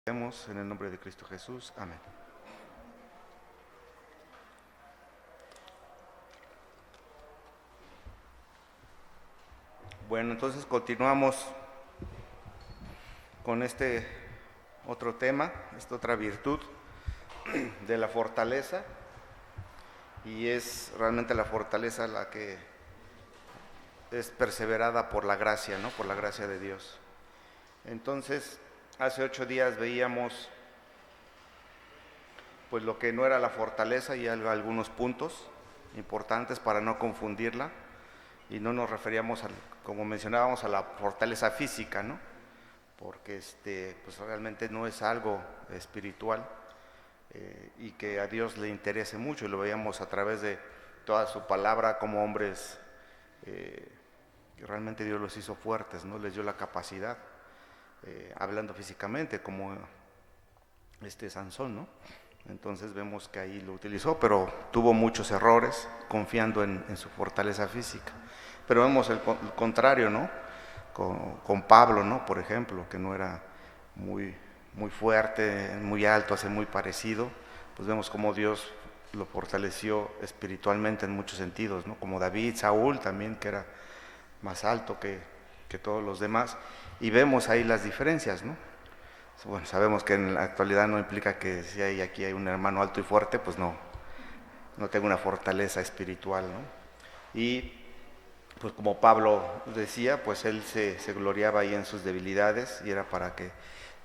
En el nombre de Cristo Jesús. Amén. Bueno, entonces continuamos con este otro tema, esta otra virtud de la fortaleza, y es realmente la fortaleza la que es perseverada por la gracia, ¿no? Por la gracia de Dios. Entonces, hace 8 días veíamos pues lo que no era la fortaleza y algunos puntos importantes para no confundirla, y no nos referíamos, como mencionábamos, a la fortaleza física, ¿no? Porque pues realmente no es algo espiritual, y que a Dios le interese mucho, y lo veíamos a través de toda su palabra como hombres que realmente Dios los hizo fuertes, ¿no? Les dio la capacidad, hablando físicamente, como Sansón, ¿no? Entonces vemos que ahí lo utilizó, pero tuvo muchos errores confiando en su fortaleza física. Pero vemos el contrario, ¿no? Con Pablo, ¿no? Por ejemplo, que no era muy fuerte, muy alto, hace muy parecido. Pues vemos cómo Dios lo fortaleció espiritualmente en muchos sentidos, ¿no? Como David, Saúl también, que era más alto que todos los demás. Y vemos ahí las diferencias, ¿no? Bueno, sabemos que en la actualidad no implica que si aquí hay un hermano alto y fuerte, pues no tenga una fortaleza espiritual, ¿no? Y pues como Pablo decía, pues él se gloriaba ahí en sus debilidades, y era para que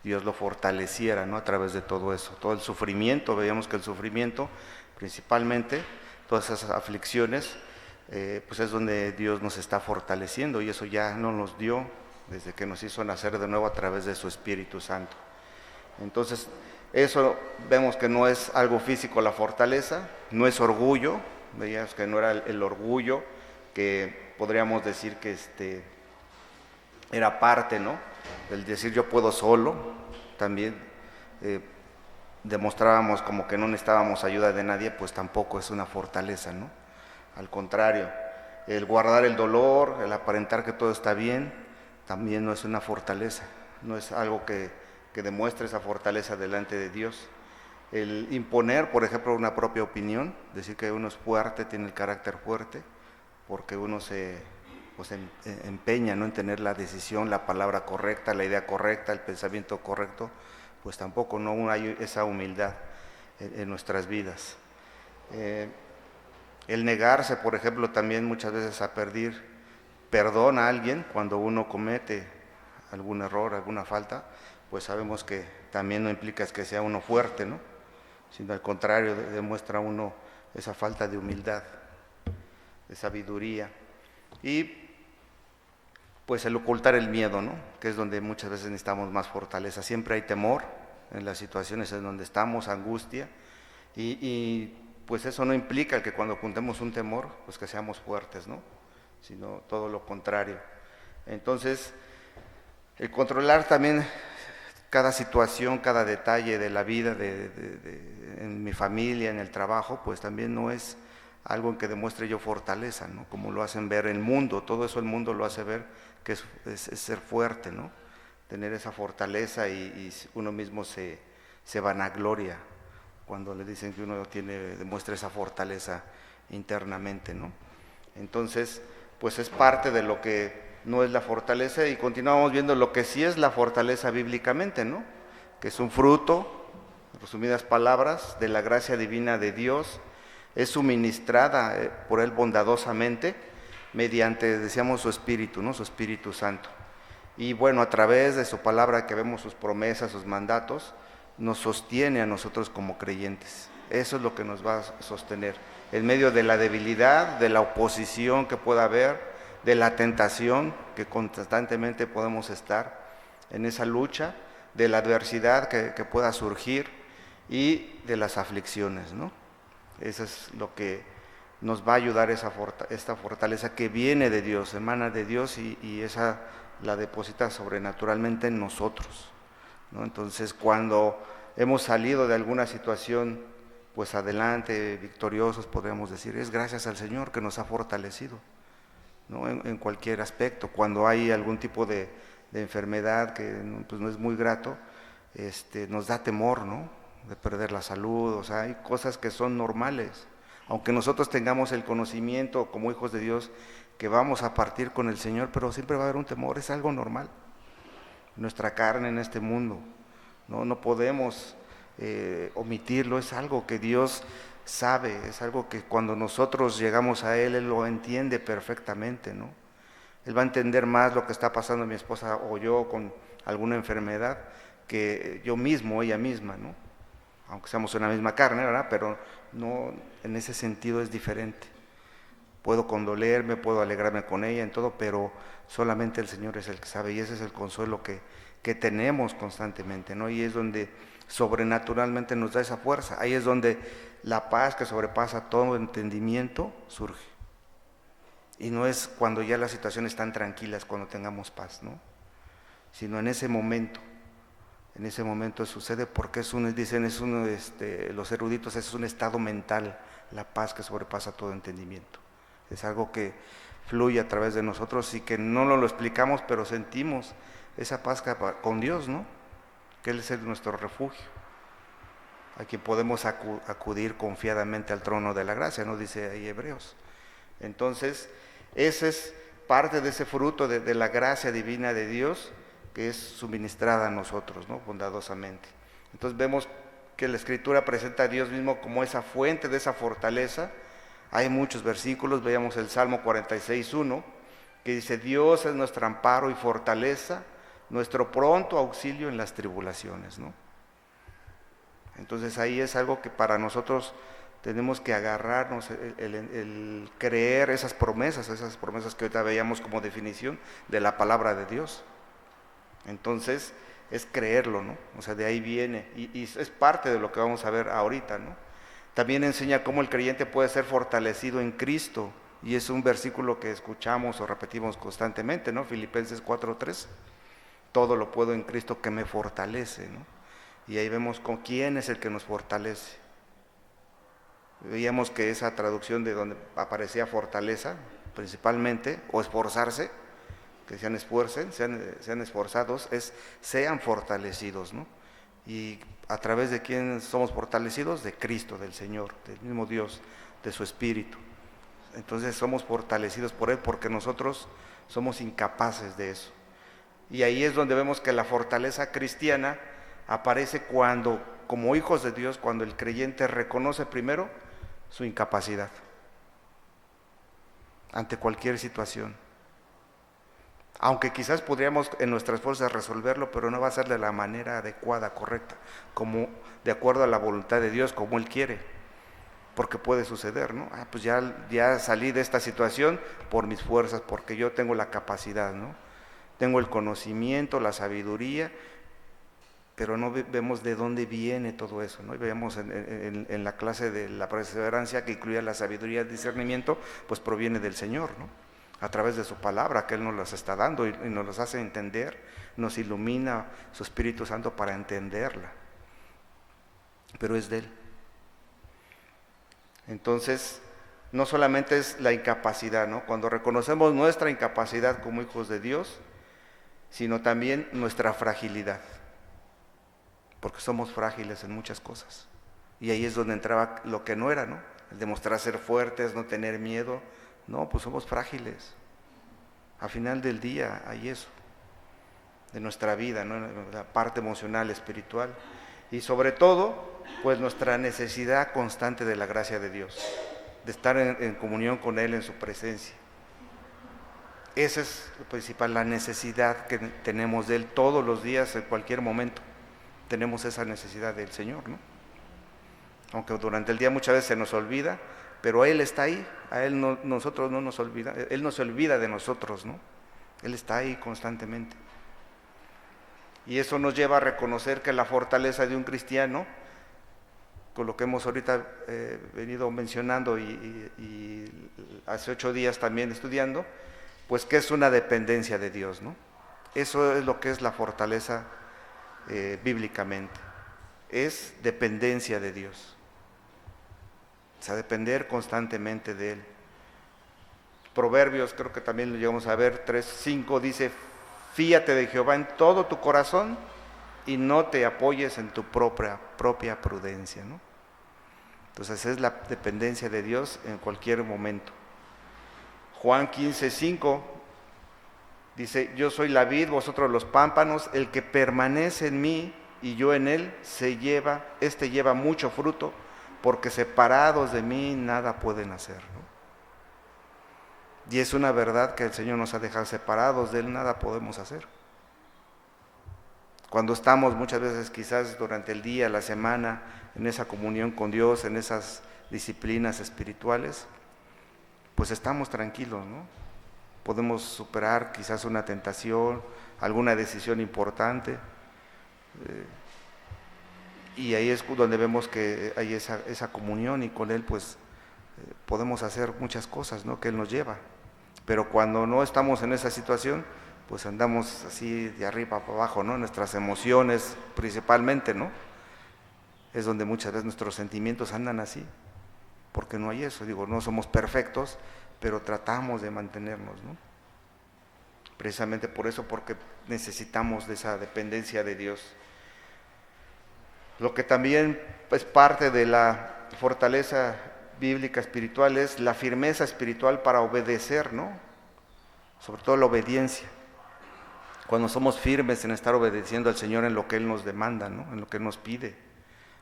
Dios lo fortaleciera, ¿no? A través de todo eso, todo el sufrimiento. Veíamos que el sufrimiento, principalmente, todas esas aflicciones, pues es donde Dios nos está fortaleciendo, y eso ya no nos dio desde que nos hizo nacer de nuevo a través de su Espíritu Santo. Entonces, eso vemos que no es algo físico la fortaleza, no es orgullo. Veíamos que no era el orgullo, que podríamos decir que era parte, ¿no? El decir yo puedo solo. También demostrábamos como que no necesitábamos ayuda de nadie, pues tampoco es una fortaleza, ¿no? Al contrario, el guardar el dolor, el aparentar que todo está bien, también no es una fortaleza, no es algo que demuestre esa fortaleza delante de Dios. El imponer, por ejemplo, una propia opinión, decir que uno es fuerte, tiene el carácter fuerte, porque uno se empeña, ¿no? En tener la decisión, la palabra correcta, la idea correcta, el pensamiento correcto, pues tampoco no hay esa humildad en nuestras vidas. El negarse, por ejemplo, también muchas veces a pedir perdón a alguien cuando uno comete algún error, alguna falta, pues sabemos que también no implica que sea uno fuerte, ¿no? Sino al contrario, demuestra uno esa falta de humildad, de sabiduría. Y pues el ocultar el miedo, ¿no? Que es donde muchas veces necesitamos más fortaleza. Siempre hay temor en las situaciones en donde estamos, angustia, y pues eso no implica que cuando juntemos un temor, pues que seamos fuertes, ¿no? Sino todo lo contrario. Entonces, el controlar también cada situación, cada detalle de la vida, en mi familia, en el trabajo, pues también no es algo en que demuestre yo fortaleza, ¿no? Como lo hacen ver el mundo, todo eso el mundo lo hace ver que es ser fuerte, ¿no? Tener esa fortaleza, y uno mismo se vanagloria cuando le dicen que uno demuestra esa fortaleza internamente, ¿no? Entonces, pues es parte de lo que no es la fortaleza, y continuamos viendo lo que sí es la fortaleza bíblicamente, ¿no? Que es un fruto, en resumidas palabras, de la gracia divina de Dios. Es suministrada por Él bondadosamente mediante, decíamos, su Espíritu, ¿no? Su Espíritu Santo. Y bueno, a través de su palabra, que vemos sus promesas, sus mandatos, nos sostiene a nosotros como creyentes. Eso es lo que nos va a sostener en medio de la debilidad, de la oposición que pueda haber, de la tentación que constantemente podemos estar en esa lucha, de la adversidad que pueda surgir, y de las aflicciones, ¿no? Eso es lo que nos va a ayudar, esta fortaleza que viene de Dios, emana de Dios, y esa la deposita sobrenaturalmente en nosotros, ¿no? Entonces, cuando hemos salido de alguna situación, pues adelante, victoriosos, podríamos decir, es gracias al Señor que nos ha fortalecido, ¿no? En cualquier aspecto. Cuando hay algún tipo de enfermedad que pues no es muy grato, nos da temor, ¿no? De perder la salud, o sea, hay cosas que son normales. Aunque nosotros tengamos el conocimiento como hijos de Dios que vamos a partir con el Señor, pero siempre va a haber un temor, es algo normal. Nuestra carne en este mundo, no podemos omitirlo, es algo que Dios sabe, es algo que cuando nosotros llegamos a Él lo entiende perfectamente, ¿no? Él va a entender más lo que está pasando mi esposa o yo con alguna enfermedad que yo mismo, ella misma, ¿no? Aunque seamos una misma carne, ¿verdad? Pero no, en ese sentido es diferente. Puedo condolerme, puedo alegrarme con ella en todo, pero solamente el Señor es el que sabe, y ese es el consuelo que tenemos constantemente, ¿no? Y es donde sobrenaturalmente nos da esa fuerza. Ahí es donde la paz que sobrepasa todo entendimiento surge. Y no es cuando ya las situaciones están tranquilas, cuando tengamos paz, ¿no? Sino en ese momento sucede porque dicen, los eruditos, es un estado mental, la paz que sobrepasa todo entendimiento. Es algo que fluye a través de nosotros y que no lo explicamos, pero sentimos esa paz con Dios, ¿no? Que Él es nuestro refugio, a quien podemos acudir confiadamente al trono de la gracia, ¿no? Dice ahí Hebreos. Entonces, ese es parte de ese fruto de la gracia divina de Dios que es suministrada a nosotros, ¿no? Bondadosamente. Entonces vemos que la Escritura presenta a Dios mismo como esa fuente de esa fortaleza. Hay muchos versículos, veamos el Salmo 46:1, que dice: Dios es nuestro amparo y fortaleza, nuestro pronto auxilio en las tribulaciones, ¿no? Entonces ahí es algo que para nosotros tenemos que agarrarnos, el creer esas promesas que ahorita veíamos como definición de la palabra de Dios. Entonces es creerlo, ¿no? O sea, de ahí viene, y es parte de lo que vamos a ver ahorita, ¿no? También enseña cómo el creyente puede ser fortalecido en Cristo, y es un versículo que escuchamos o repetimos constantemente, ¿no? Filipenses 4:3, todo lo puedo en Cristo que me fortalece, ¿no? Y ahí vemos con quién es el que nos fortalece. Veíamos que esa traducción de donde aparecía fortaleza, principalmente, o esforzarse, que sean esforzados, sean fortalecidos, ¿no? Y a través de quién somos fortalecidos, de Cristo, del Señor, del mismo Dios, de su Espíritu. Entonces somos fortalecidos por Él porque nosotros somos incapaces de eso. Y ahí es donde vemos que la fortaleza cristiana aparece cuando, como hijos de Dios, cuando el creyente reconoce primero su incapacidad ante cualquier situación. Aunque quizás podríamos en nuestras fuerzas resolverlo, pero no va a ser de la manera adecuada, correcta, como de acuerdo a la voluntad de Dios, como Él quiere, porque puede suceder, ¿no? Pues ya salí de esta situación por mis fuerzas, porque yo tengo la capacidad, ¿no? Tengo el conocimiento, la sabiduría, pero no vemos de dónde viene todo eso, ¿no? Y vemos en la clase de la perseverancia, que incluye la sabiduría y el discernimiento, pues proviene del Señor, ¿no? A través de su palabra, que Él nos las está dando y nos las hace entender, nos ilumina su Espíritu Santo para entenderla, pero es de Él. Entonces, no solamente es la incapacidad, ¿no? Cuando reconocemos nuestra incapacidad como hijos de Dios, sino también nuestra fragilidad, porque somos frágiles en muchas cosas. Y ahí es donde entraba lo que no era, ¿no? El demostrar ser fuertes, no tener miedo. No, pues somos frágiles. Al final del día hay eso, de nuestra vida, ¿no? La parte emocional, espiritual. Y sobre todo, pues nuestra necesidad constante de la gracia de Dios, de estar en comunión con Él, en su presencia. Esa es lo principal, la necesidad que tenemos de Él todos los días, en cualquier momento. Tenemos esa necesidad del Señor, ¿no? Aunque durante el día muchas veces se nos olvida, pero Él está ahí, a Él nosotros no nos olvida, Él no se olvida de nosotros, ¿no? Él está ahí constantemente. Y eso nos lleva a reconocer que la fortaleza de un cristiano, con lo que hemos ahorita venido mencionando y hace 8 días también estudiando, pues que es una dependencia de Dios, ¿no? Eso es lo que es la fortaleza bíblicamente, es dependencia de Dios. O sea, depender constantemente de Él. Proverbios, creo que también lo llegamos a ver, 3:5 dice: fíate de Jehová en todo tu corazón y no te apoyes en tu propia prudencia, ¿no? Entonces es la dependencia de Dios en cualquier momento. Juan 15:5 dice, yo soy la vid, vosotros los pámpanos, el que permanece en mí y yo en él, lleva mucho fruto, porque separados de mí nada pueden hacer, ¿no? Y es una verdad que el Señor nos ha dejado separados de él, nada podemos hacer. Cuando estamos muchas veces quizás durante el día, la semana, en esa comunión con Dios, en esas disciplinas espirituales, pues estamos tranquilos, ¿no? Podemos superar quizás una tentación, alguna decisión importante, y ahí es donde vemos que hay esa comunión, y con Él pues podemos hacer muchas cosas, ¿no?, que Él nos lleva. Pero cuando no estamos en esa situación, pues andamos así de arriba para abajo, ¿no? Nuestras emociones principalmente, ¿no? Es donde muchas veces nuestros sentimientos andan así, porque no hay eso. Digo, no somos perfectos, pero tratamos de mantenernos, ¿no? Precisamente por eso, porque necesitamos de esa dependencia de Dios. Lo que también es parte de la fortaleza bíblica espiritual es la firmeza espiritual para obedecer, ¿no? Sobre todo la obediencia. Cuando somos firmes en estar obedeciendo al Señor en lo que Él nos demanda, ¿no?, en lo que Él nos pide,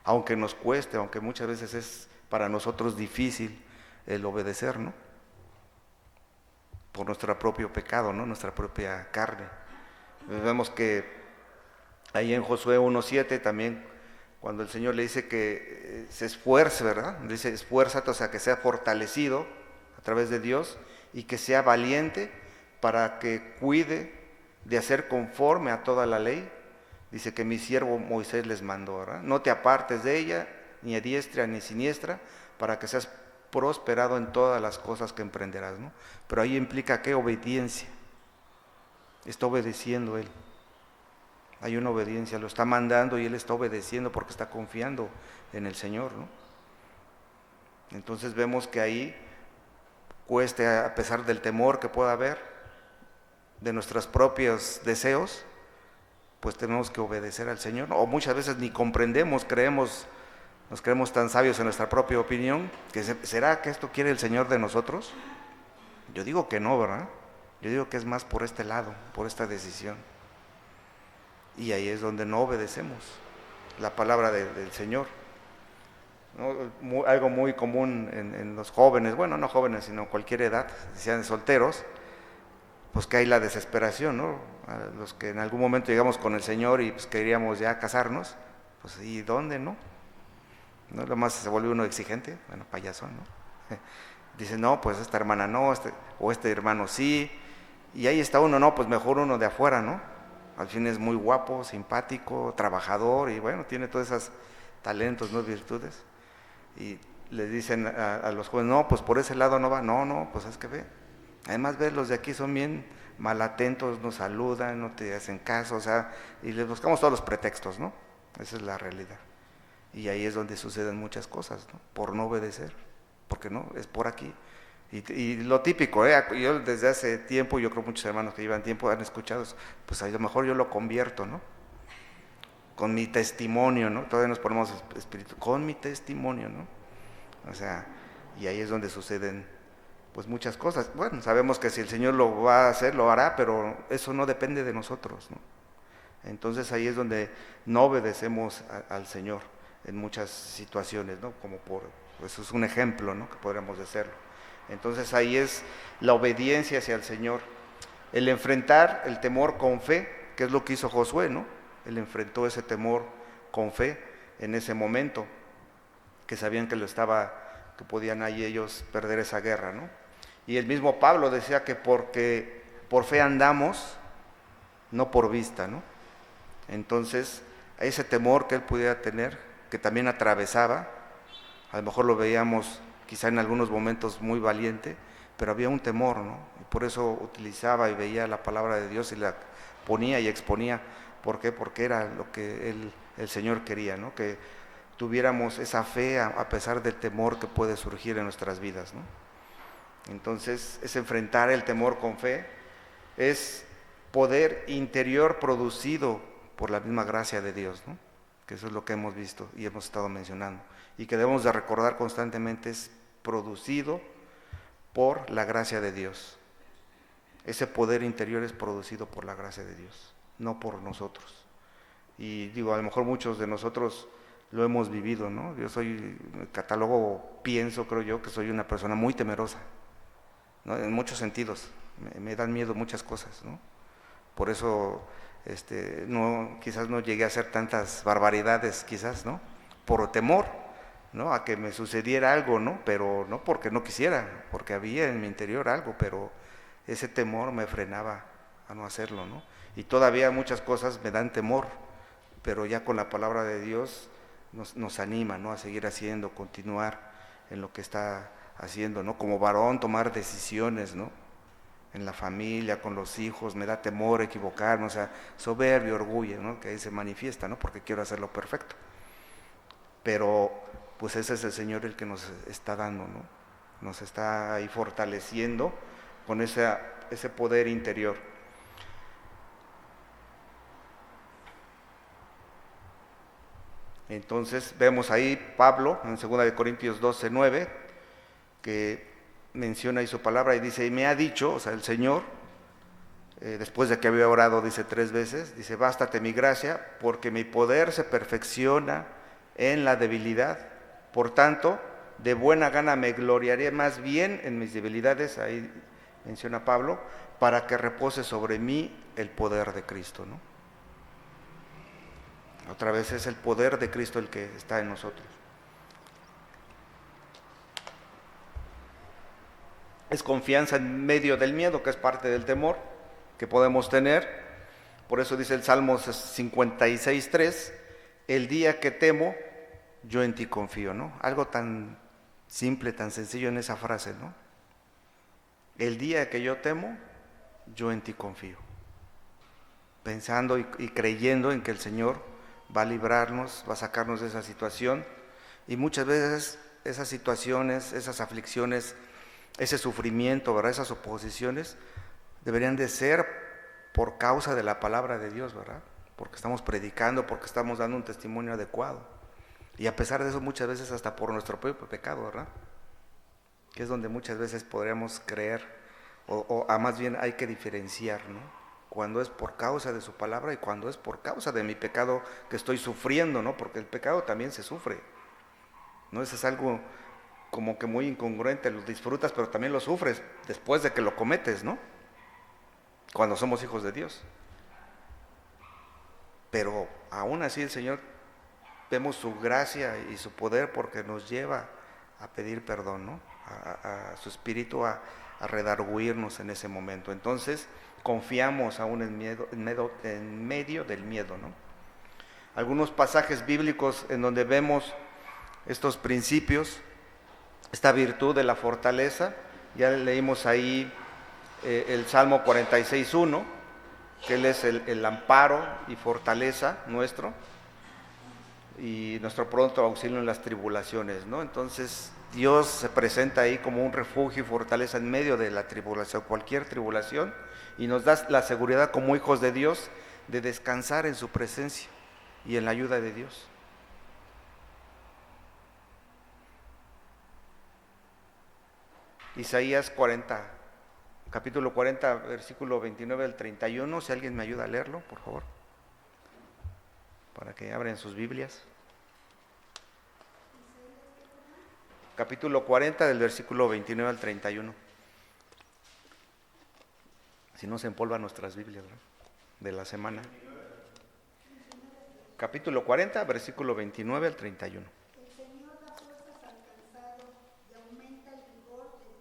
aunque nos cueste, aunque muchas veces es para nosotros difícil el obedecer, ¿no?, por nuestro propio pecado, ¿no?, nuestra propia carne. Vemos que ahí en Josué 1:7 también, cuando el Señor le dice que se esfuerce, ¿verdad? Le dice, esfuérzate, o sea, que sea fortalecido a través de Dios y que sea valiente para que cuide de hacer conforme a toda la ley. Dice que mi siervo Moisés les mandó, ¿verdad? No te apartes de ella, ni a diestra ni siniestra, para que seas prosperado en todas las cosas que emprenderás, ¿no? Pero ahí implica ¿qué? Obediencia. Está obedeciendo Él. Hay una obediencia, lo está mandando y Él está obedeciendo porque está confiando en el Señor, ¿no? Entonces vemos que ahí cueste, a pesar del temor que pueda haber, de nuestros propios deseos, pues tenemos que obedecer al Señor, ¿no? O muchas veces ni comprendemos, nos creemos tan sabios en nuestra propia opinión, que ¿será que esto quiere el Señor de nosotros? Yo digo que no, ¿verdad? Yo digo que es más por este lado, por esta decisión. Y ahí es donde no obedecemos la palabra del Señor, ¿no? Algo muy común en los jóvenes, bueno, no jóvenes, sino cualquier edad, sean solteros, pues que hay la desesperación, ¿no? A los que en algún momento llegamos con el Señor y pues queríamos ya casarnos, pues ¿y dónde, no? ¿No? Lo más se vuelve uno exigente, bueno, payasón, ¿no? Dice, no, pues esta hermana no, o este hermano sí, y ahí está uno, no, pues mejor uno de afuera, ¿no? Al fin es muy guapo, simpático, trabajador, y bueno, tiene todos esos talentos, ¿no?, virtudes, y le dicen a los jóvenes, no, pues por ese lado no va, no, pues es que ve, además ver los de aquí son bien malatentos, no saludan, no te hacen caso, o sea, y les buscamos todos los pretextos, ¿no? Esa es la realidad. Y ahí es donde suceden muchas cosas, ¿no?, por no obedecer, porque no, es por aquí. Y lo típico, yo desde hace tiempo, yo creo muchos hermanos que llevan tiempo han escuchado, pues a lo mejor yo lo convierto, ¿no?, con mi testimonio, ¿no? Todavía nos ponemos espíritu, con mi testimonio, ¿no? O sea, y ahí es donde suceden pues muchas cosas. Bueno, sabemos que si el Señor lo va a hacer, lo hará, pero eso no depende de nosotros, ¿no? Entonces ahí es donde no obedecemos al Señor en muchas situaciones, ¿no? Como eso es un ejemplo, ¿no?, que podríamos hacerlo. Entonces ahí es la obediencia hacia el Señor, el enfrentar el temor con fe, que es lo que hizo Josué, ¿no? Él enfrentó ese temor con fe en ese momento, que sabían que que podían ahí ellos perder esa guerra, ¿no? Y el mismo Pablo decía que porque por fe andamos, no por vista, ¿no? Entonces, ese temor que él pudiera tener, que también atravesaba, a lo mejor lo veíamos quizá en algunos momentos muy valiente, pero había un temor, ¿no? Y por eso utilizaba y veía la palabra de Dios y la ponía y exponía. ¿Por qué? Porque era lo que el Señor quería, ¿no? Que tuviéramos esa fe a pesar del temor que puede surgir en nuestras vidas, ¿no? Entonces, es enfrentar el temor con fe, es poder interior producido por la misma gracia de Dios, ¿no? Que eso es lo que hemos visto y hemos estado mencionando, y que debemos de recordar constantemente, es producido por la gracia de Dios. Ese poder interior es producido por la gracia de Dios, no por nosotros. Y digo, a lo mejor muchos de nosotros lo hemos vivido, ¿no? Yo soy, creo yo, que soy una persona muy temerosa, ¿no? En muchos sentidos, me dan miedo muchas cosas, ¿no? Por eso quizás no llegué a hacer tantas barbaridades, quizás, ¿no? Por temor, ¿no? A que me sucediera algo, ¿no? Pero no porque no quisiera, porque había en mi interior algo, pero ese temor me frenaba a no hacerlo, ¿no? Y todavía muchas cosas me dan temor, pero ya con la palabra de Dios nos anima, ¿no? A seguir haciendo, continuar en lo que está haciendo, ¿no? Como varón, tomar decisiones, ¿no? En la familia, con los hijos, me da temor equivocarme, o sea, soberbia, orgullo, ¿no? Que ahí se manifiesta, ¿no? Porque quiero hacerlo perfecto. Pero, pues ese es el Señor el que nos está dando, ¿no? Nos está ahí fortaleciendo con ese poder interior. Entonces vemos ahí Pablo en 2 Corintios 12:9, que menciona ahí su palabra y dice, y me ha dicho, o sea, el Señor, después de que había orado, dice 3 veces, dice, bástate mi gracia, porque mi poder se perfecciona en la debilidad. Por tanto, de buena gana me gloriaré más bien en mis debilidades, ahí menciona Pablo, para que repose sobre mí el poder de Cristo, ¿no? Otra vez es el poder de Cristo el que está en nosotros. Es confianza en medio del miedo, que es parte del temor que podemos tener. Por eso dice el Salmo 56:3, el día que temo, yo en ti confío, ¿no? Algo tan simple, tan sencillo en esa frase, ¿no? El día que yo temo, yo en ti confío. Pensando y creyendo en que el Señor va a librarnos, va a sacarnos de esa situación. Y muchas veces esas situaciones, esas aflicciones, ese sufrimiento, ¿verdad? Esas oposiciones deberían de ser por causa de la palabra de Dios, ¿verdad? Porque estamos predicando, porque estamos dando un testimonio adecuado. Y a pesar de eso, muchas veces hasta por nuestro propio pecado, ¿verdad? Que es donde muchas veces podríamos creer, o más bien hay que diferenciar, ¿no? Cuando es por causa de su palabra y cuando es por causa de mi pecado que estoy sufriendo, ¿no? Porque el pecado también se sufre, ¿no? Eso es algo como que muy incongruente, lo disfrutas pero también lo sufres después de que lo cometes, ¿no? Cuando somos hijos de Dios. Pero aún así el Señor, vemos su gracia y su poder porque nos lleva a pedir perdón, ¿no? A su espíritu a redarguirnos en ese momento. Entonces confiamos aún en medio del miedo, ¿no? Algunos pasajes bíblicos en donde vemos estos principios, esta virtud de la fortaleza. Ya leímos ahí el Salmo 46:1, que Él es el amparo y fortaleza nuestro y nuestro pronto auxilio en las tribulaciones, ¿no? Entonces Dios se presenta ahí como un refugio y fortaleza en medio de la tribulación, cualquier tribulación, y nos da la seguridad como hijos de Dios de descansar en su presencia y en la ayuda de Dios. Isaías 40, capítulo 40, versículo 29 al 31, si alguien me ayuda a leerlo, por favor, para que abran sus Biblias. Capítulo 40, del versículo 29 al 31. Si no se empolvan nuestras Biblias, ¿no? De la semana. Capítulo 40, versículo 29 al 31. El Señor da fuerzas al cansado y aumenta el vigor del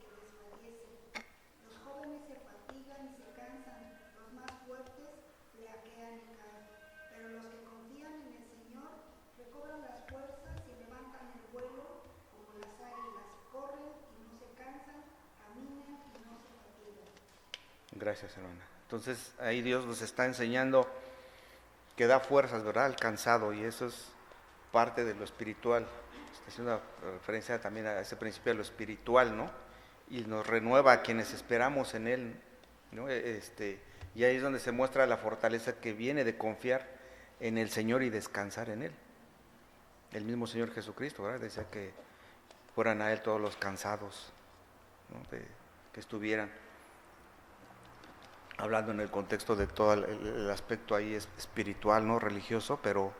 que desfallece. Los jóvenes se fatigan y se cansan, los más fuertes flaquean y caen. Pero los que confían en el Señor recobran las fuerzas y levantan el vuelo como las águilas. Corren y no se cansan, caminan y no se fatigan. Gracias, hermana. Entonces ahí Dios nos está enseñando que da fuerzas, ¿verdad?, al cansado, y eso es parte de lo espiritual. Está haciendo una referencia también a ese principio de lo espiritual, ¿no? Y nos renueva a quienes esperamos en Él, ¿no? Y ahí es donde se muestra la fortaleza que viene de confiar en el Señor y descansar en Él. El mismo Señor Jesucristo, ¿verdad?, decía que fueran a Él todos los cansados, ¿no?, que estuvieran, hablando en el contexto de todo el aspecto ahí espiritual, ¿no?, religioso, pero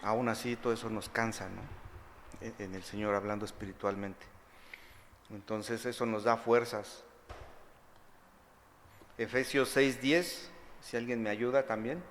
aún así todo eso nos cansa, ¿no?, en el Señor, hablando espiritualmente. Entonces eso nos da fuerzas. Efesios 6:10, si alguien me ayuda también.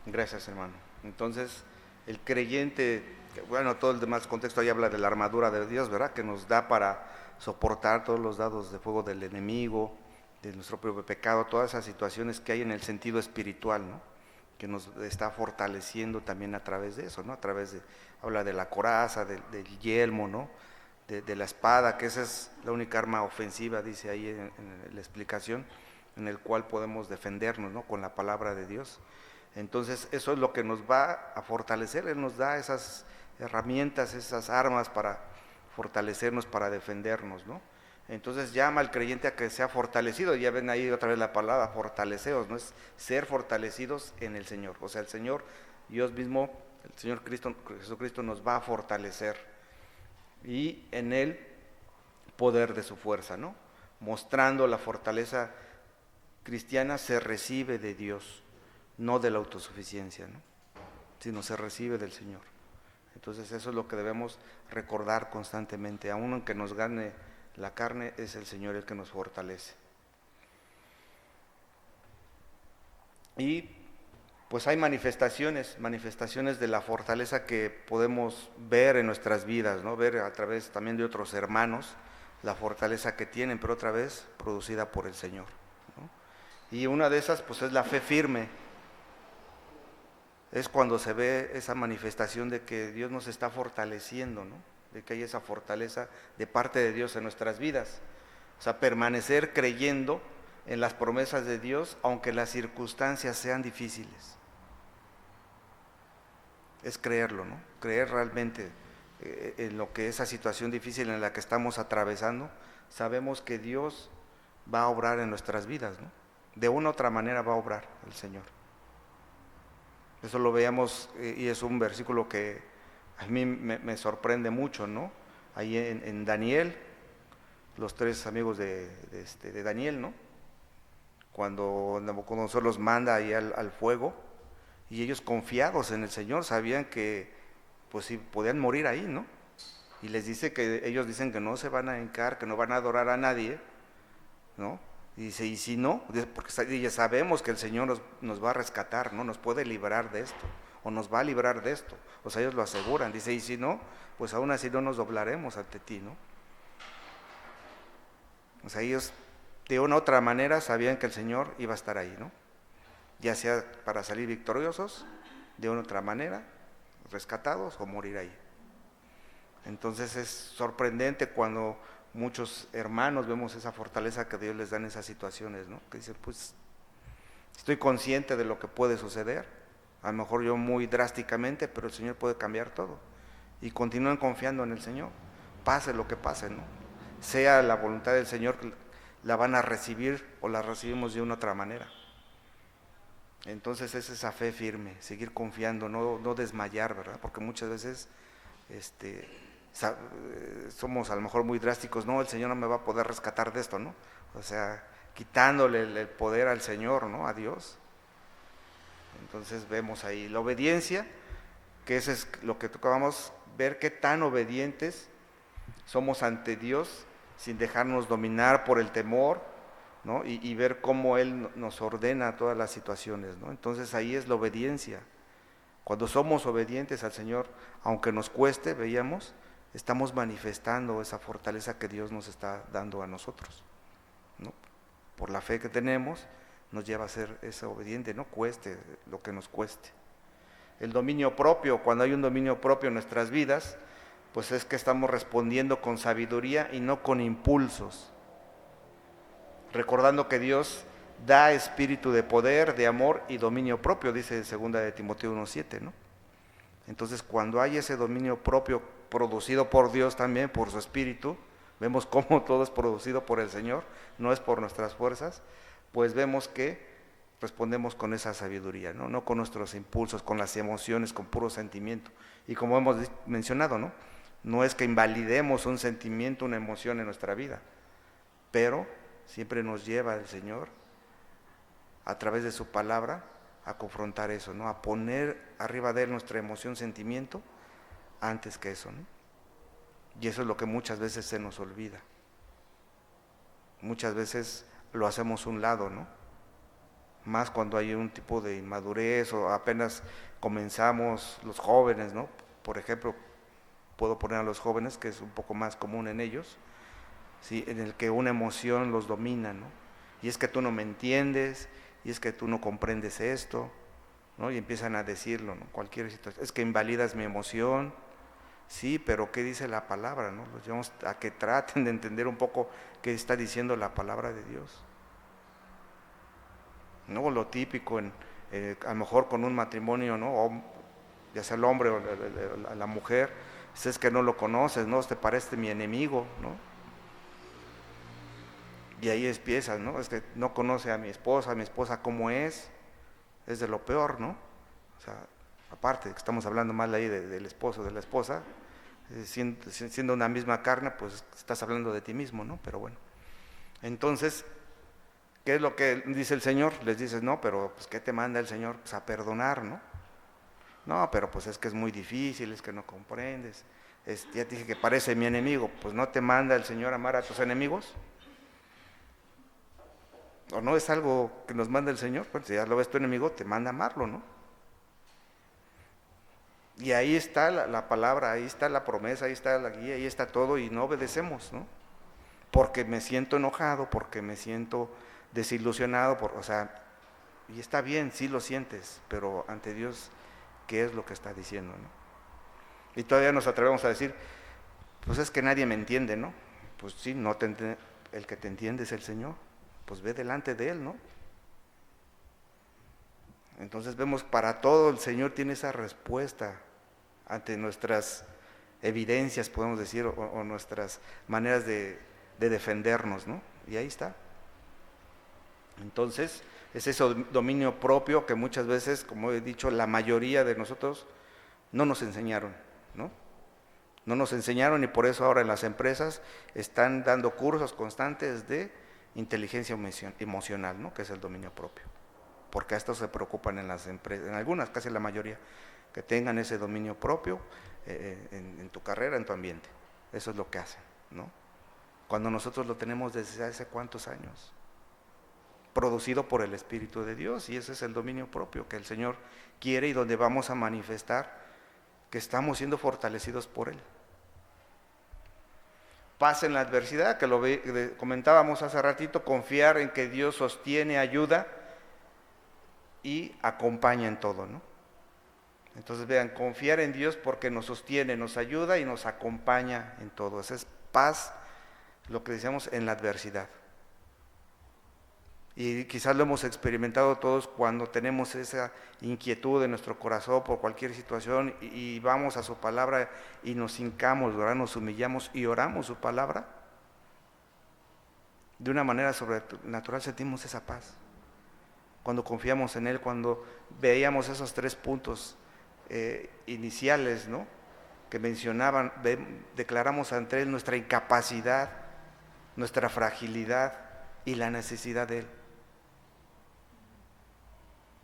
Gracias, hermano. Entonces, el creyente, bueno, todo el demás contexto ahí habla de la armadura de Dios, ¿verdad?, que nos da para soportar todos los dardos de fuego del enemigo, de nuestro propio pecado, todas esas situaciones que hay en el sentido espiritual, ¿no?, que nos está fortaleciendo también a través de eso, ¿no?, a través de, habla de la coraza, del yelmo, ¿no?, de la espada, que esa es la única arma ofensiva, dice ahí en la explicación, en el cual podemos defendernos, ¿no?, con la palabra de Dios. Entonces eso es lo que nos va a fortalecer, Él nos da esas herramientas, esas armas para fortalecernos, para defendernos, ¿no? Entonces llama al creyente a que sea fortalecido, ya ven ahí otra vez la palabra fortaleceos, ¿no?, es ser fortalecidos en el Señor, o sea, el Señor, Dios mismo, el Señor Jesucristo nos va a fortalecer, y en Él poder de su fuerza, ¿no?, mostrando la fortaleza cristiana se recibe de Dios, no de la autosuficiencia, ¿no?, sino se recibe del Señor. Entonces eso es lo que debemos recordar constantemente, aun aunque nos gane la carne, es el Señor el que nos fortalece. Y pues hay manifestaciones de la fortaleza que podemos ver en nuestras vidas, ¿no?, ver a través también de otros hermanos la fortaleza que tienen, pero otra vez producida por el Señor, ¿no? Y una de esas pues es la fe firme. Es cuando se ve esa manifestación de que Dios nos está fortaleciendo, ¿no?, de que hay esa fortaleza de parte de Dios en nuestras vidas. O sea, permanecer creyendo en las promesas de Dios, aunque las circunstancias sean difíciles. Es creerlo, ¿no?, creer realmente en lo que esa situación difícil en la que estamos atravesando, sabemos que Dios va a obrar en nuestras vidas, ¿no?, de una u otra manera va a obrar el Señor. Eso lo veíamos y es un versículo que a mí me sorprende mucho, ¿no? Ahí en Daniel, los tres amigos de Daniel, ¿no?, cuando Nabucodonosor los manda ahí al fuego, y ellos confiados en el Señor, sabían que pues sí podían morir ahí, ¿no? Y les dice que ellos dicen que no se van a hincar, que no van a adorar a nadie, ¿no? Y dice, y si no, porque ya sabemos que el Señor nos va a rescatar, ¿no?, nos puede librar de esto, o nos va a librar de esto. O sea, ellos lo aseguran, dice, y si no, pues aún así no nos doblaremos ante ti, ¿no? O sea, ellos de una u otra manera sabían que el Señor iba a estar ahí, ¿no?, ya sea para salir victoriosos, de una u otra manera, rescatados o morir ahí. Entonces es sorprendente cuando muchos hermanos vemos esa fortaleza que Dios les da en esas situaciones, ¿no?, que dicen, pues estoy consciente de lo que puede suceder, a lo mejor yo muy drásticamente, pero el Señor puede cambiar todo, y continúan confiando en el Señor, pase lo que pase, ¿no?, sea la voluntad del Señor, la van a recibir o la recibimos de una otra manera. Entonces es esa fe firme, seguir confiando, no desmayar, ¿verdad?, porque muchas veces somos a lo mejor muy drásticos, no, el Señor no me va a poder rescatar de esto, ¿no? O sea, quitándole el poder al Señor, ¿no?, a Dios. Entonces vemos ahí la obediencia, que eso es lo que tocábamos, ver qué tan obedientes somos ante Dios, sin dejarnos dominar por el temor, ¿no?, y ver cómo Él nos ordena todas las situaciones, ¿no? Entonces ahí es la obediencia. Cuando somos obedientes al Señor, aunque nos cueste, veíamos, estamos manifestando esa fortaleza que Dios nos está dando a nosotros, ¿no? Por la fe que tenemos, nos lleva a ser ese obediente, no cueste lo que nos cueste. El dominio propio, cuando hay un dominio propio en nuestras vidas, pues es que estamos respondiendo con sabiduría y no con impulsos. recordando que Dios da espíritu de poder, de amor y dominio propio, dice 2 de Timoteo 1:7, ¿no? Entonces, cuando hay ese dominio propio producido por Dios también, por su espíritu, vemos cómo todo es producido por el Señor, no es por nuestras fuerzas, pues vemos que respondemos con esa sabiduría, ¿no? No con nuestros impulsos, con las emociones, con puro sentimiento. Y como hemos mencionado, ¿no? No es que invalidemos un sentimiento, una emoción en nuestra vida, pero siempre nos lleva el Señor a través de su palabra a confrontar eso, ¿no? A poner arriba de él nuestra emoción, sentimiento, antes que eso, ¿no? Y eso es lo que muchas veces se nos olvida. Muchas veces lo hacemos a un lado, ¿no? Más cuando hay un tipo de inmadurez o apenas comenzamos los jóvenes, ¿no? Por ejemplo, puedo poner a los jóvenes, que es un poco más común en ellos, ¿sí? En el que una emoción los domina, ¿no? Y es que tú no me entiendes, y es que tú no comprendes esto, ¿no? Y empiezan a decirlo, ¿no? Cualquier situación, es que invalidas mi emoción, sí, pero ¿qué dice la palabra, no? Los llevamos a que traten de entender un poco qué está diciendo la palabra de Dios. No lo típico, a lo mejor con un matrimonio, ¿no? O, ya sea el hombre o la mujer, es que no lo conoces, ¿no? Te parece mi enemigo, ¿no? Y ahí empiezas, ¿no? Es que no conoce a mi esposa cómo es de lo peor, ¿no? O sea, aparte que estamos hablando mal ahí del esposo, de la esposa, siendo una misma carne, pues estás hablando de ti mismo, ¿no? Pero bueno, entonces, ¿qué es lo que dice el Señor? Les dices, no, pero pues ¿qué te manda el Señor? Pues a perdonar, ¿no? No, pero pues es que es muy difícil, es que no comprendes. Ya te dije que parece mi enemigo, pues ¿no te manda el Señor amar a tus enemigos? ¿O no es algo que nos manda el Señor? Pues si ya lo ves tu enemigo, te manda amarlo, ¿no? Y ahí está la palabra, ahí está la promesa, ahí está la guía, ahí está todo y no obedecemos, ¿no? Porque me siento enojado, porque me siento desilusionado, o sea, y está bien, sí lo sientes, pero ante Dios, ¿qué es lo que está diciendo, no? Y todavía nos atrevemos a decir, pues es que nadie me entiende, ¿no? Pues sí, el que te entiende es el Señor, pues ve delante de Él, ¿no? Entonces vemos, para todo el Señor tiene esa respuesta ante nuestras evidencias, podemos decir, o nuestras maneras de defendernos, ¿no? Y ahí está. Entonces, es ese dominio propio que muchas veces, como he dicho, la mayoría de nosotros no nos enseñaron, ¿no? No nos enseñaron y por eso ahora en las empresas están dando cursos constantes de inteligencia emocional, ¿no? Que es el dominio propio. Porque a esto se preocupan en las empresas, en algunas, casi la mayoría, que tengan ese dominio propio en tu carrera, en tu ambiente. Eso es lo que hacen, ¿no? Cuando nosotros lo tenemos desde hace cuántos años, producido por el Espíritu de Dios, y ese es el dominio propio que el Señor quiere y donde vamos a manifestar que estamos siendo fortalecidos por Él. Paz en la adversidad, que lo comentábamos hace ratito, confiar en que Dios sostiene, ayuda y acompaña en todo, ¿no? Entonces vean, confiar en Dios porque nos sostiene, nos ayuda y nos acompaña en todo. Esa es paz, lo que decíamos, en la adversidad. Y quizás lo hemos experimentado todos cuando tenemos esa inquietud en nuestro corazón por cualquier situación y vamos a su palabra y nos hincamos, ¿verdad? Nos humillamos y oramos su palabra. De una manera sobrenatural sentimos esa paz. Cuando confiamos en Él, cuando veíamos esos 3 puntos iniciales, ¿no? Que mencionaban, declaramos ante Él nuestra incapacidad, nuestra fragilidad y la necesidad de Él.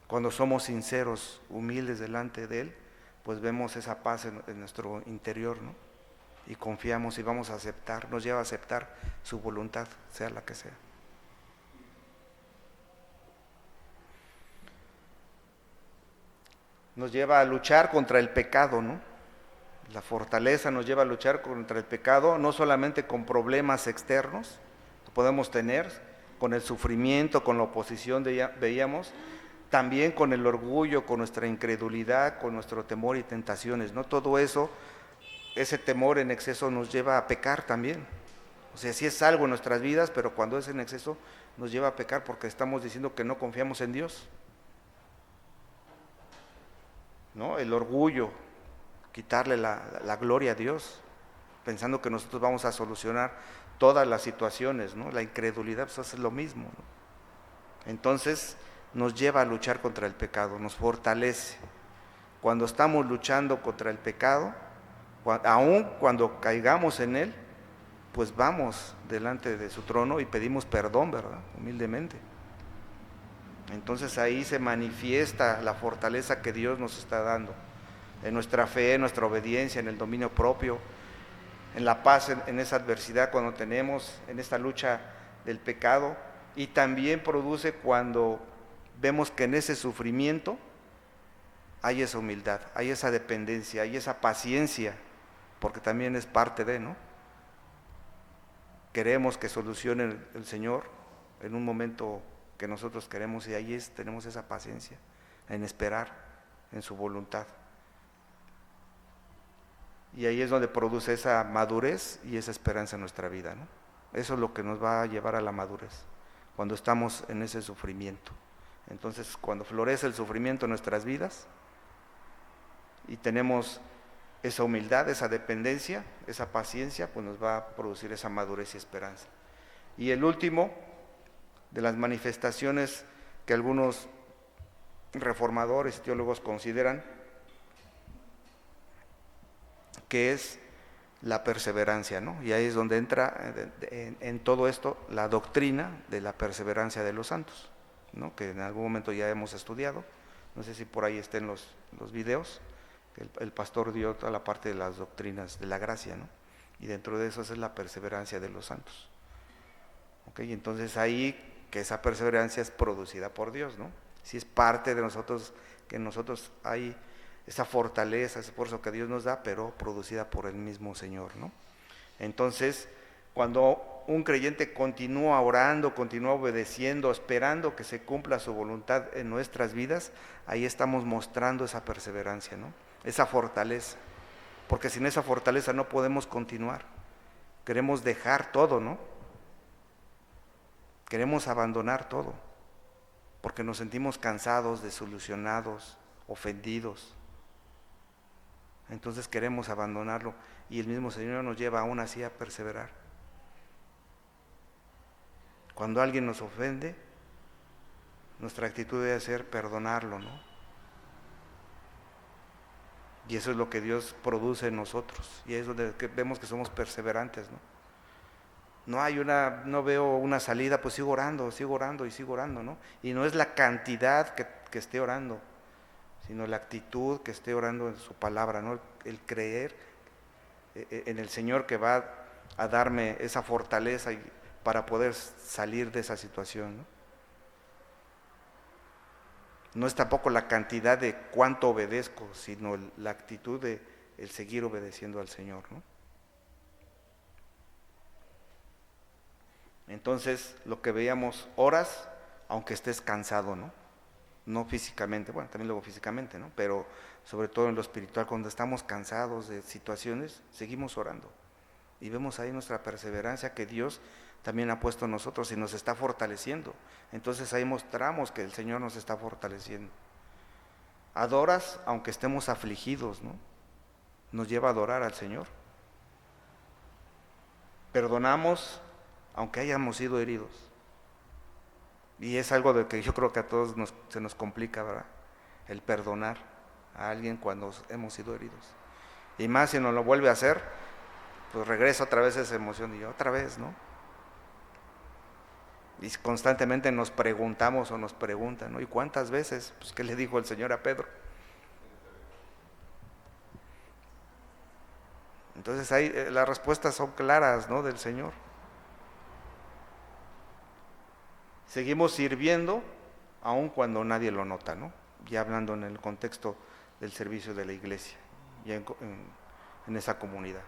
Cuando somos sinceros, humildes delante de Él, pues vemos esa paz en nuestro interior, ¿no? Y confiamos y vamos a aceptar, nos lleva a aceptar su voluntad, sea la que sea. Nos lleva a luchar contra el pecado, ¿no? La fortaleza nos lleva a luchar contra el pecado, no solamente con problemas externos que podemos tener, con el sufrimiento, con la oposición, veíamos, también con el orgullo, con nuestra incredulidad, con nuestro temor y tentaciones, ¿no? Todo eso, ese temor en exceso nos lleva a pecar también. O sea, sí es algo en nuestras vidas, pero cuando es en exceso nos lleva a pecar porque estamos diciendo que no confiamos en Dios, ¿no? El orgullo, quitarle la gloria a Dios, pensando que nosotros vamos a solucionar todas las situaciones, ¿no? La incredulidad pues hace lo mismo, ¿no? Entonces nos lleva a luchar contra el pecado, nos fortalece. Cuando estamos luchando contra el pecado, aun cuando caigamos en él, pues vamos delante de su trono y pedimos perdón, ¿verdad? Humildemente. Entonces ahí se manifiesta la fortaleza que Dios nos está dando, en nuestra fe, en nuestra obediencia, en el dominio propio, en la paz en esa adversidad cuando tenemos, en esta lucha del pecado, y también produce cuando vemos que en ese sufrimiento hay esa humildad, hay esa dependencia, hay esa paciencia, porque también es parte de, ¿no? Queremos que solucione el Señor en un momento que nosotros queremos, y ahí tenemos esa paciencia en esperar en su voluntad. Y ahí es donde produce esa madurez y esa esperanza en nuestra vida, ¿no? Eso es lo que nos va a llevar a la madurez, cuando estamos en ese sufrimiento. Entonces, cuando florece el sufrimiento en nuestras vidas y tenemos esa humildad, esa dependencia, esa paciencia, pues nos va a producir esa madurez y esperanza. Y el último de las manifestaciones que algunos reformadores y teólogos consideran, que es la perseverancia, ¿no? Y ahí es donde entra en todo esto la doctrina de la perseverancia de los santos, ¿no? Que en algún momento ya hemos estudiado, no sé si por ahí estén los videos, que el pastor dio toda la parte de las doctrinas de la gracia, ¿no? Y dentro de eso es la perseverancia de los santos. ¿Ok? Y entonces ahí que esa perseverancia es producida por Dios, ¿no? Si es parte de nosotros, que en nosotros hay esa fortaleza, ese esfuerzo que Dios nos da, pero producida por el mismo Señor, ¿no? Entonces, cuando un creyente continúa orando, continúa obedeciendo, esperando que se cumpla su voluntad en nuestras vidas, ahí estamos mostrando esa perseverancia, ¿no? Esa fortaleza, porque sin esa fortaleza no podemos continuar. Queremos dejar todo, ¿no? Queremos abandonar todo, porque nos sentimos cansados, desilusionados, ofendidos. Entonces queremos abandonarlo y el mismo Señor nos lleva aún así a perseverar. Cuando alguien nos ofende, nuestra actitud debe ser perdonarlo, ¿no? Y eso es lo que Dios produce en nosotros, y es donde vemos que somos perseverantes, ¿no? No veo una salida, pues sigo orando y sigo orando, ¿no? Y no es la cantidad que esté orando, sino la actitud que esté orando en su palabra, ¿no? El creer en el Señor que va a darme esa fortaleza para poder salir de esa situación, ¿no? No es tampoco la cantidad de cuánto obedezco, sino la actitud de el seguir obedeciendo al Señor, ¿no? Entonces, lo que veíamos, oras, aunque estés cansado, ¿no? No físicamente, bueno, también luego físicamente, ¿no? Pero sobre todo en lo espiritual, cuando estamos cansados de situaciones, seguimos orando. Y vemos ahí nuestra perseverancia que Dios también ha puesto en nosotros y nos está fortaleciendo. Entonces ahí mostramos que el Señor nos está fortaleciendo. Adoras aunque estemos afligidos, ¿no? Nos lleva a adorar al Señor. Perdonamos aunque hayamos sido heridos. Y es algo de que yo creo que a todos se nos complica, ¿verdad? El perdonar a alguien cuando hemos sido heridos. Y más si nos lo vuelve a hacer, pues regresa otra vez esa emoción y otra vez, ¿no? Y constantemente nos preguntamos o nos preguntan, ¿no? ¿Y cuántas veces? Pues ¿qué le dijo el Señor a Pedro? Entonces ahí las respuestas son claras, ¿no? Del Señor. Seguimos sirviendo aun cuando nadie lo nota, ¿no? Ya hablando en el contexto del servicio de la iglesia, ya en esa comunidad.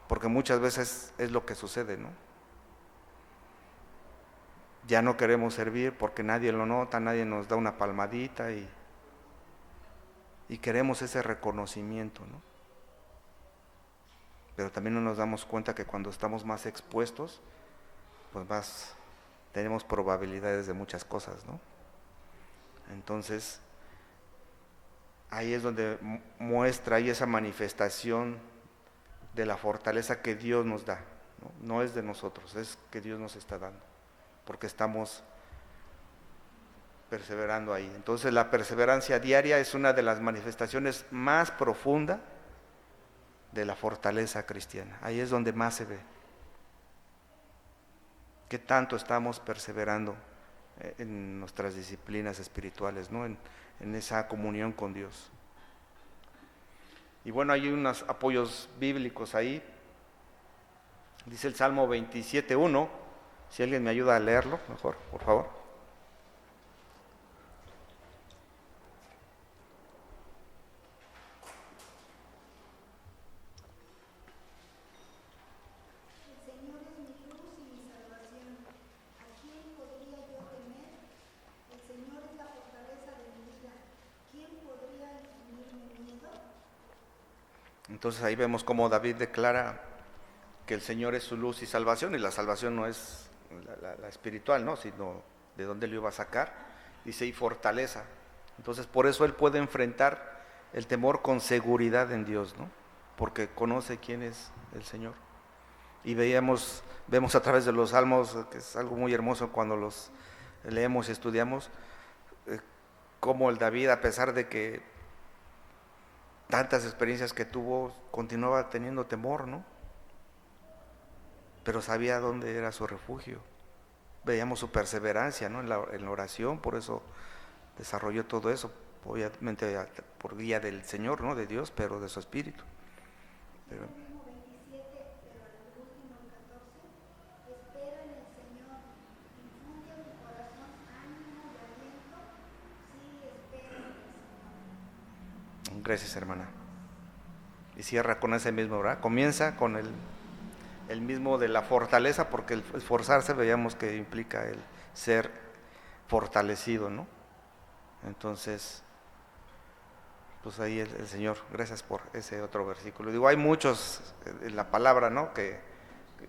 Porque muchas veces es lo que sucede, ¿no? Ya no queremos servir porque nadie lo nota, nadie nos da una palmadita y queremos ese reconocimiento, ¿no? pero también no nos damos cuenta que cuando estamos más expuestos, pues más tenemos probabilidades de muchas cosas, ¿no? Entonces, ahí es donde muestra ahí esa manifestación de la fortaleza que Dios nos da, ¿no? No es de nosotros, es que Dios nos está dando, porque estamos perseverando ahí. Entonces la perseverancia diaria es una de las manifestaciones más profundas de la fortaleza cristiana. Ahí es donde más se ve. ¿Qué tanto estamos perseverando en nuestras disciplinas espirituales, ¿no? En esa comunión con Dios? Y bueno, hay unos apoyos bíblicos ahí. Dice el Salmo 27:1. Si alguien me ayuda a leerlo, mejor, por favor. El Señor es mi luz y mi salvación. ¿A quién podría yo temer? El Señor es la fortaleza de mi vida. ¿Quién podría infundirme miedo? Entonces ahí vemos cómo David declara que el Señor es su luz y salvación, y la salvación no es la espiritual, ¿no? Sino de dónde lo iba a sacar. Dice, y fortaleza. Entonces por eso él puede enfrentar el temor con seguridad en Dios, ¿no? Porque conoce quién es el Señor. Y vemos a través de los salmos, que es algo muy hermoso cuando los leemos y estudiamos, cómo el David, a pesar de que tantas experiencias que tuvo, continuaba teniendo temor, ¿no? Pero sabía dónde era su refugio. Veíamos su perseverancia, ¿no? En la oración, por eso desarrolló todo eso, obviamente por guía del Señor, ¿no? De Dios, pero de su espíritu. Pero, Mismo 27, pero al último el 14. Espera en el Señor. Infunde a mi corazón ánimo y aliento. Sí, espera en el Señor. gracias, hermana. Y cierra con ese mismo, ¿verdad? Comienza con el mismo de la fortaleza, porque el esforzarse veíamos que implica el ser fortalecido, ¿no? Entonces, pues ahí el Señor, gracias por ese otro versículo. Digo, hay muchos en la palabra, ¿no?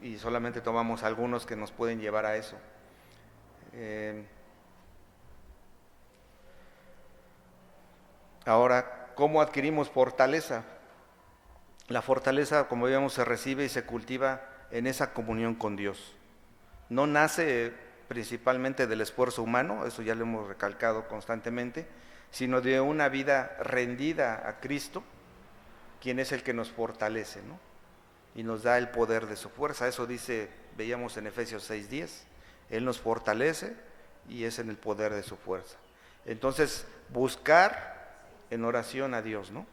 Y solamente tomamos algunos que nos pueden llevar a eso. Ahora, ¿cómo adquirimos fortaleza? La fortaleza, como vemos, se recibe y se cultiva en esa comunión con Dios. No nace principalmente del esfuerzo humano, eso ya lo hemos recalcado constantemente, sino de una vida rendida a Cristo, quien es el que nos fortalece, ¿no? Y nos da el poder de su fuerza. Eso veíamos en Efesios 6:10. Él nos fortalece y es en el poder de su fuerza. Entonces, buscar en oración a Dios, ¿no?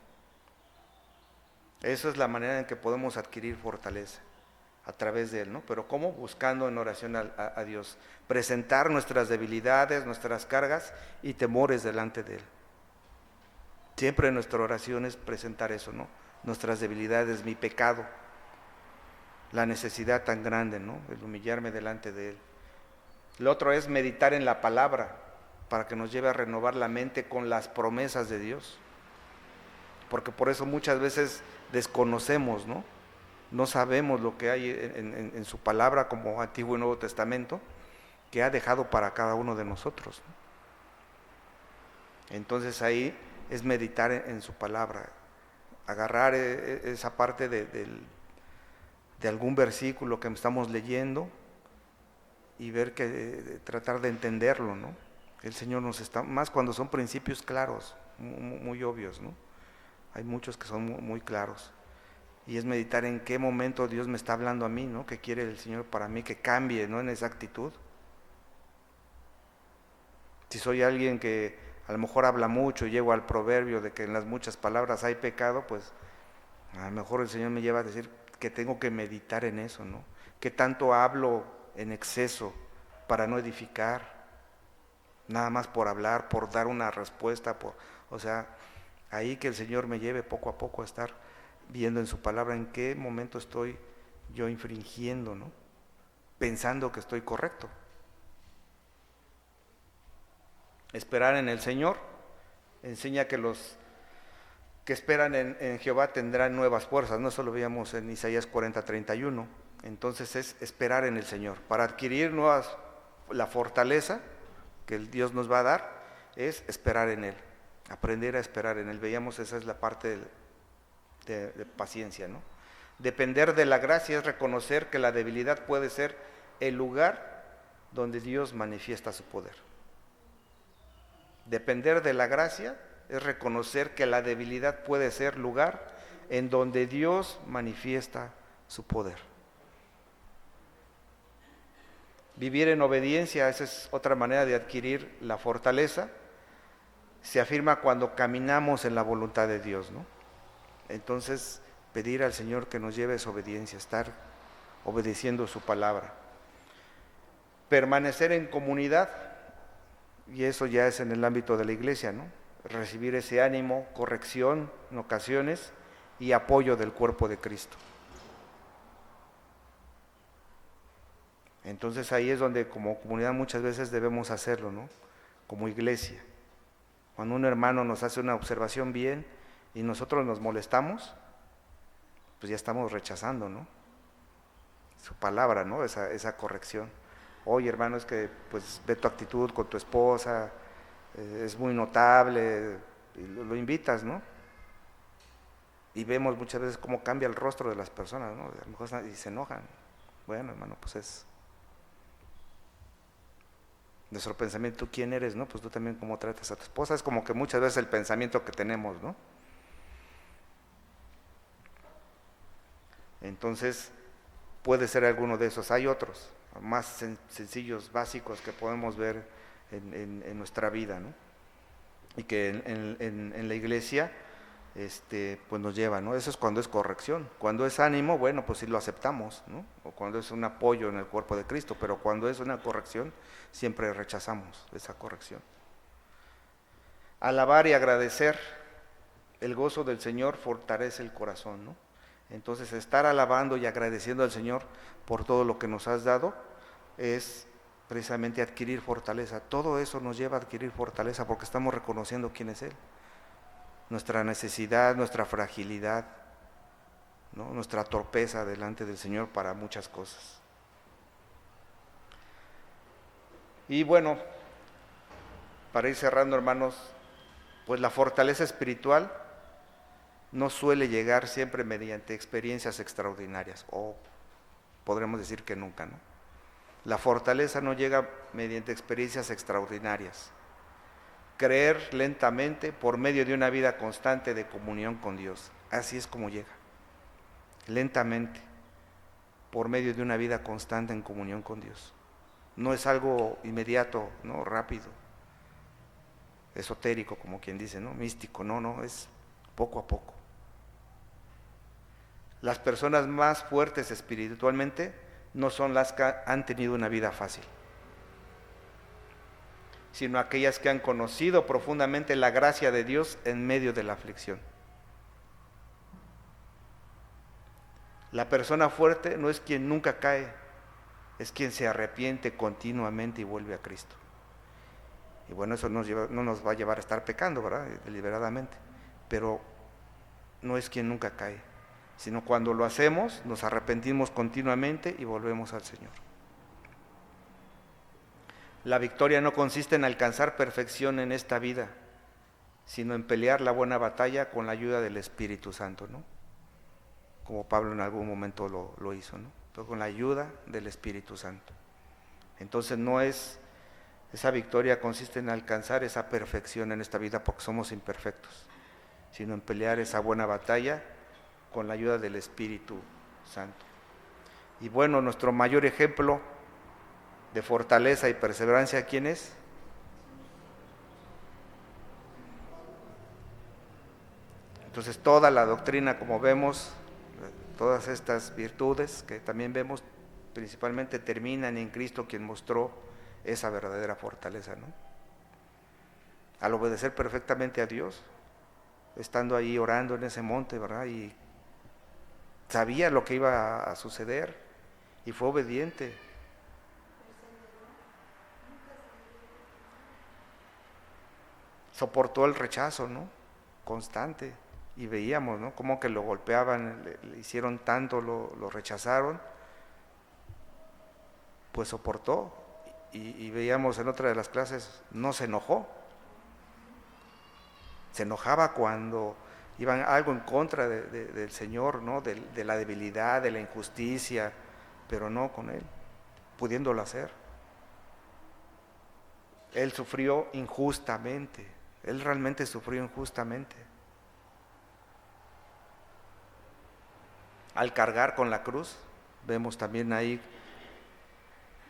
Esa es la manera en que podemos adquirir fortaleza, a través de Él, ¿no? Pero ¿cómo? Buscando en oración a Dios. Presentar nuestras debilidades, nuestras cargas y temores delante de Él. Siempre en nuestra oración es presentar eso, ¿no? Nuestras debilidades, mi pecado, la necesidad tan grande, ¿no? El humillarme delante de Él. Lo otro es meditar en la palabra, para que nos lleve a renovar la mente con las promesas de Dios. Porque por eso muchas veces desconocemos, ¿no? No sabemos lo que hay en su palabra como Antiguo y Nuevo Testamento, que ha dejado para cada uno de nosotros, ¿no? Entonces ahí es meditar en su palabra, agarrar esa parte de algún versículo que estamos leyendo y ver tratar de entenderlo, ¿no? El Señor nos está, más cuando son principios claros, muy obvios, ¿no? Hay muchos que son muy claros. Y es meditar en qué momento Dios me está hablando a mí, ¿no? ¿Qué quiere el Señor para mí? Que cambie, ¿no? En esa actitud. Si soy alguien que a lo mejor habla mucho y llego al proverbio de que en las muchas palabras hay pecado, pues a lo mejor el Señor me lleva a decir que tengo que meditar en eso, ¿no? ¿Qué tanto hablo en exceso para no edificar? Nada más por hablar, por dar una respuesta, o sea, ahí que el Señor me lleve poco a poco a estar viendo en su palabra en qué momento estoy yo infringiendo, ¿no? Pensando que estoy correcto. Esperar en el Señor enseña que que esperan en Jehová tendrán nuevas fuerzas, no eso lo veíamos en Isaías 40:31. Entonces es esperar en el Señor. Para adquirir la fortaleza que el Dios nos va a dar, es esperar en Él, aprender a esperar en Él. Veíamos, esa es la parte de paciencia, ¿no? Depender de la gracia es reconocer que la debilidad puede ser el lugar donde Dios manifiesta su poder. Depender de la gracia es reconocer que la debilidad puede ser lugar en donde Dios manifiesta su poder. Vivir en obediencia, esa es otra manera de adquirir la fortaleza, se afirma cuando caminamos en la voluntad de Dios, ¿no? Entonces, pedir al Señor que nos lleve a esa obediencia, estar obedeciendo su palabra. Permanecer en comunidad, y eso ya es en el ámbito de la iglesia, ¿no? Recibir ese ánimo, corrección en ocasiones y apoyo del cuerpo de Cristo. Entonces ahí es donde como comunidad muchas veces debemos hacerlo, ¿no? Como iglesia. Cuando un hermano nos hace una observación bien y nosotros nos molestamos, pues ya estamos rechazando, ¿no? Su palabra, ¿no? Esa corrección. Oye, hermano, es que pues ve tu actitud con tu esposa, es muy notable, y lo invitas, ¿no? Y vemos muchas veces cómo cambia el rostro de las personas, ¿no? A lo mejor y se enojan. Bueno, hermano, pues es nuestro pensamiento. ¿Tú quién eres, no? Pues tú también cómo tratas a tu esposa. Es como que muchas veces el pensamiento que tenemos, ¿no? Entonces, puede ser alguno de esos. Hay otros, más sencillos, básicos, que podemos ver en nuestra vida, ¿no? Y que en la iglesia pues nos lleva, ¿no? Eso es cuando es corrección. Cuando es ánimo, bueno, pues sí lo aceptamos, ¿no? O cuando es un apoyo en el cuerpo de Cristo, pero cuando es una corrección, siempre rechazamos esa corrección. Alabar y agradecer, el gozo del Señor fortalece el corazón, ¿no? Entonces, estar alabando y agradeciendo al Señor por todo lo que nos has dado es precisamente adquirir fortaleza. Todo eso nos lleva a adquirir fortaleza porque estamos reconociendo quién es Él. Nuestra necesidad, nuestra fragilidad, ¿no? Nuestra torpeza delante del Señor para muchas cosas. Y bueno, para ir cerrando, hermanos, pues la fortaleza espiritual no suele llegar siempre mediante experiencias extraordinarias, o podremos decir que nunca, ¿no? La fortaleza no llega mediante experiencias extraordinarias. Creer lentamente por medio de una vida constante de comunión con Dios. Así es como llega. Lentamente, por medio de una vida constante en comunión con Dios. No es algo inmediato, no, rápido, esotérico, como quien dice, ¿no? Místico, no, es poco a poco. Las personas más fuertes espiritualmente no son las que han tenido una vida fácil, sino aquellas que han conocido profundamente la gracia de Dios en medio de la aflicción. La persona fuerte no es quien nunca cae, es quien se arrepiente continuamente y vuelve a Cristo. Y bueno, eso no nos va a llevar a estar pecando, ¿verdad? Deliberadamente. Pero no es quien nunca cae, sino cuando lo hacemos, nos arrepentimos continuamente y volvemos al Señor. La victoria no consiste en alcanzar perfección en esta vida, sino en pelear la buena batalla con la ayuda del Espíritu Santo, ¿no? Como Pablo en algún momento lo hizo, ¿no? Pero con la ayuda del Espíritu Santo. Entonces esa victoria consiste en alcanzar esa perfección en esta vida porque somos imperfectos, sino en pelear esa buena batalla con la ayuda del Espíritu Santo. Y bueno, nuestro mayor ejemplo de fortaleza y perseverancia, ¿quién es? Entonces toda la doctrina, como vemos, todas estas virtudes que también vemos, principalmente terminan en Cristo, quien mostró esa verdadera fortaleza, ¿no? Al obedecer perfectamente a Dios, estando ahí orando en ese monte, ¿verdad? Y sabía lo que iba a suceder y fue obediente. Soportó el rechazo, ¿no? Constante. y veíamos, ¿no?, cómo que lo golpeaban, le hicieron tanto, lo rechazaron, pues soportó, y veíamos en otra de las clases, no se enojó, se enojaba cuando iban algo en contra del Señor, ¿no?, de la debilidad, de la injusticia, pero no con Él, pudiéndolo hacer. Él sufrió injustamente, Él realmente sufrió injustamente. Al cargar con la cruz, vemos también ahí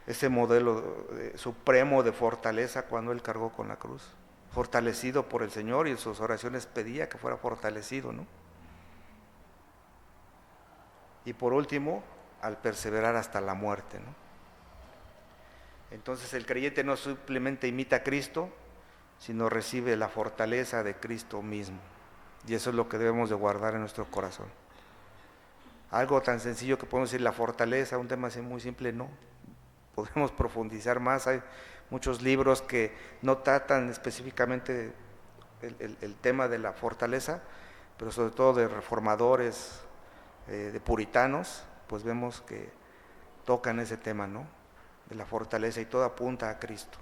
ese modelo supremo de fortaleza cuando Él cargó con la cruz, fortalecido por el Señor, y en sus oraciones pedía que fuera fortalecido, ¿no? Y por último, al perseverar hasta la muerte, ¿no? Entonces el creyente no simplemente imita a Cristo, sino recibe la fortaleza de Cristo mismo. Y eso es lo que debemos de guardar en nuestro corazón. Algo tan sencillo que podemos decir la fortaleza, un tema así muy simple, no. Podemos profundizar más, hay muchos libros que no tratan específicamente el tema de la fortaleza, pero sobre todo de reformadores, de puritanos, pues vemos que tocan ese tema, ¿no?, de la fortaleza, y todo apunta a Cristo,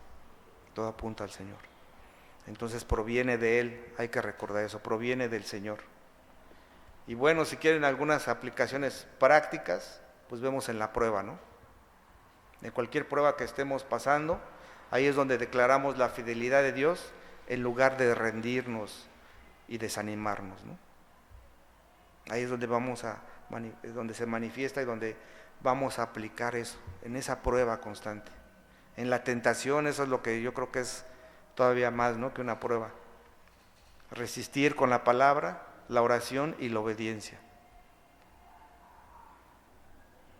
todo apunta al Señor. Entonces proviene de Él, hay que recordar eso, proviene del Señor. Y bueno, si quieren algunas aplicaciones prácticas, pues vemos en la prueba, ¿no? En cualquier prueba que estemos pasando, ahí es donde declaramos la fidelidad de Dios en lugar de rendirnos y desanimarnos, ¿no? Ahí es donde donde se manifiesta y donde vamos a aplicar eso, en esa prueba constante. En la tentación, eso es lo que yo creo que es todavía más, ¿no?, que una prueba. Resistir con la palabra, la oración y la obediencia.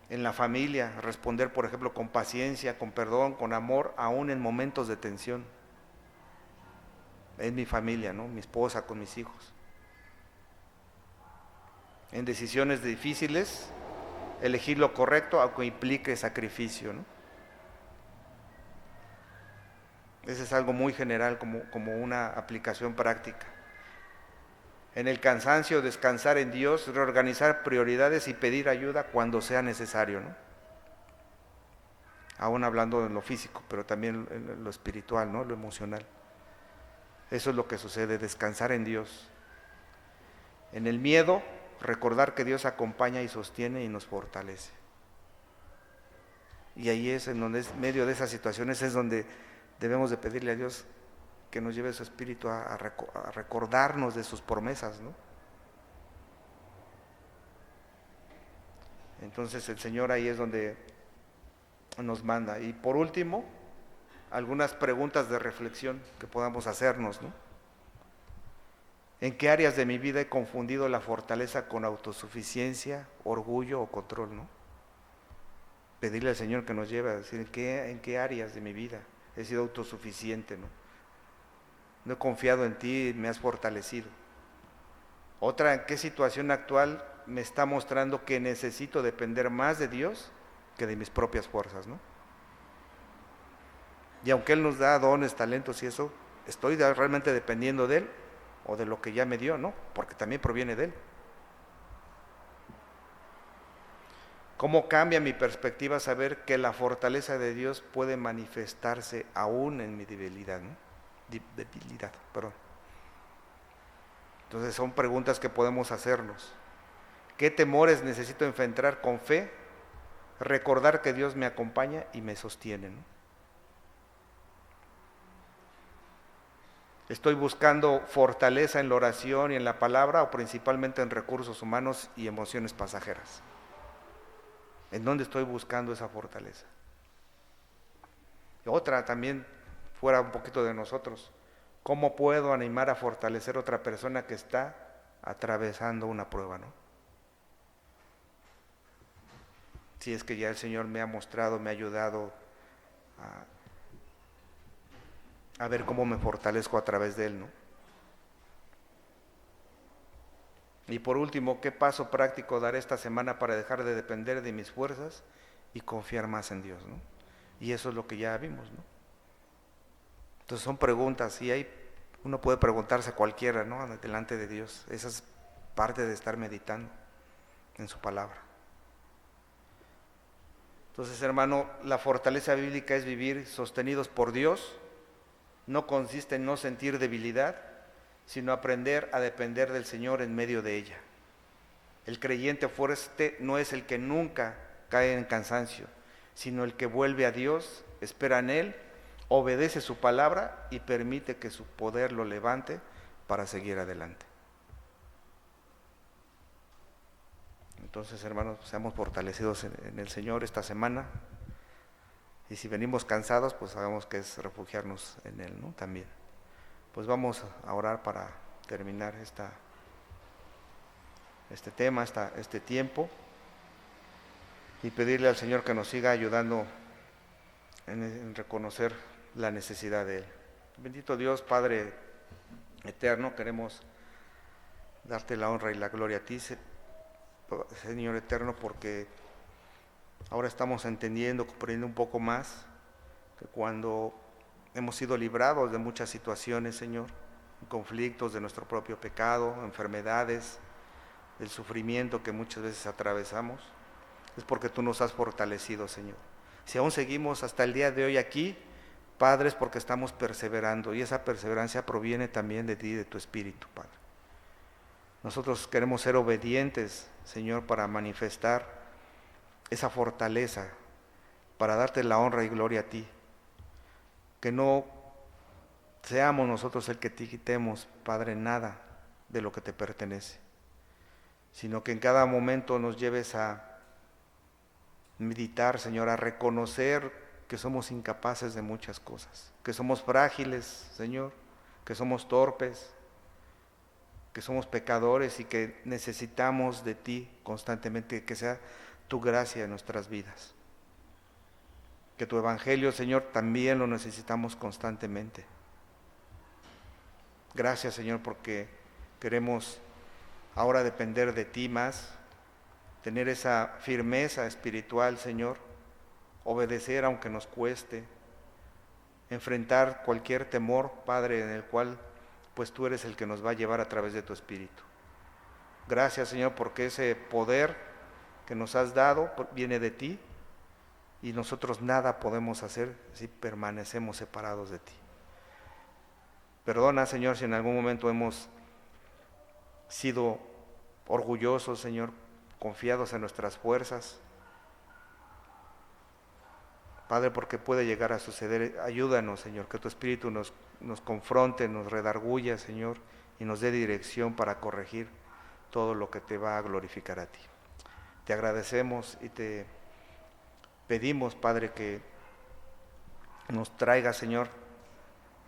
En la familia, responder, por ejemplo, con paciencia, con perdón, con amor, aún en momentos de tensión. En mi familia, ¿no?, mi esposa, con mis hijos. En decisiones difíciles, elegir lo correcto aunque implique sacrificio, ¿no? Ese es algo muy general, como una aplicación práctica. En el cansancio, descansar en Dios, reorganizar prioridades y pedir ayuda cuando sea necesario, ¿no? Aún hablando en lo físico, pero también en lo espiritual, ¿no?, lo emocional. Eso es lo que sucede, descansar en Dios. En el miedo, recordar que Dios acompaña y sostiene y nos fortalece. Y ahí es en donde, en medio de esas situaciones, es donde debemos de pedirle a Dios que nos lleve su espíritu a recordarnos de sus promesas, ¿no? Entonces el Señor ahí es donde nos manda. Y por último, algunas preguntas de reflexión que podamos hacernos, ¿no? ¿En qué áreas de mi vida he confundido la fortaleza con autosuficiencia, orgullo o control, ¿no? Pedirle al Señor que nos lleve a decir en qué áreas de mi vida he sido autosuficiente, ¿no? No he confiado en ti, me has fortalecido. Otra, ¿en qué situación actual me está mostrando que necesito depender más de Dios que de mis propias fuerzas, ¿no? Y aunque Él nos da dones, talentos y eso, ¿estoy realmente dependiendo de Él o de lo que ya me dio? No, porque también proviene de Él. ¿Cómo cambia mi perspectiva saber que la fortaleza de Dios puede manifestarse aún en mi debilidad, ¿no? Debilidad, perdón. Entonces son preguntas que podemos hacernos. ¿Qué temores necesito enfrentar con fe? Recordar que Dios me acompaña y me sostiene, ¿no? ¿Estoy buscando fortaleza en la oración y en la palabra o principalmente en recursos humanos y emociones pasajeras? ¿En dónde estoy buscando esa fortaleza? Otra también, fuera un poquito de nosotros, ¿cómo puedo animar a fortalecer a otra persona que está atravesando una prueba, ¿no? Si es que ya el Señor me ha mostrado, me ha ayudado a ver cómo me fortalezco a través de Él, ¿no? Y por último, ¿qué paso práctico daré esta semana para dejar de depender de mis fuerzas y confiar más en Dios, ¿no? Y eso es lo que ya vimos, ¿no? Entonces son preguntas, y ahí uno puede preguntarse cualquiera, ¿no?, delante de Dios, esas aparte de estar meditando en su palabra. Entonces, hermano, la fortaleza bíblica es vivir sostenidos por Dios. No consiste en no sentir debilidad, sino aprender a depender del Señor en medio de ella. El creyente fuerte no es el que nunca cae en cansancio, sino el que vuelve a Dios, espera en Él, obedece su palabra y permite que su poder lo levante para seguir adelante. Entonces, hermanos, seamos fortalecidos en el Señor esta semana. Y si venimos cansados, pues sabemos que es refugiarnos en Él, ¿no? También. Pues vamos a orar para terminar este tema, este tiempo, y pedirle al Señor que nos siga ayudando en reconocer la necesidad de Él. Bendito Dios, Padre eterno, queremos darte la honra y la gloria a ti, Señor eterno, porque ahora estamos entendiendo, comprendiendo un poco más que cuando hemos sido librados de muchas situaciones, Señor, conflictos de nuestro propio pecado, enfermedades, del sufrimiento que muchas veces atravesamos, es porque tú nos has fortalecido, Señor. Si aún seguimos hasta el día de hoy aquí, Padre, es porque estamos perseverando, y esa perseverancia proviene también de ti, de tu Espíritu, Padre. Nosotros queremos ser obedientes, Señor, para manifestar esa fortaleza, para darte la honra y gloria a ti. Que no seamos nosotros el que te quitemos, Padre, nada de lo que te pertenece, sino que en cada momento nos lleves a meditar, Señor, a reconocer que somos incapaces de muchas cosas, que somos frágiles, Señor, que somos torpes, que somos pecadores y que necesitamos de ti constantemente, que sea tu gracia en nuestras vidas. Que tu evangelio, Señor, también lo necesitamos constantemente. Gracias, Señor, porque queremos ahora depender de ti más, tener esa firmeza espiritual, Señor, obedecer aunque nos cueste, enfrentar cualquier temor, Padre, en el cual pues tú eres el que nos va a llevar a través de tu Espíritu. Gracias, Señor, porque ese poder que nos has dado viene de ti y nosotros nada podemos hacer si permanecemos separados de ti. Perdona, Señor, si en algún momento hemos sido orgullosos, Señor, confiados en nuestras fuerzas. Padre, porque puede llegar a suceder, ayúdanos, Señor, que tu Espíritu nos confronte, nos redarguya, Señor, y nos dé dirección para corregir todo lo que te va a glorificar a ti. Te agradecemos y te pedimos, Padre, que nos traigas, Señor,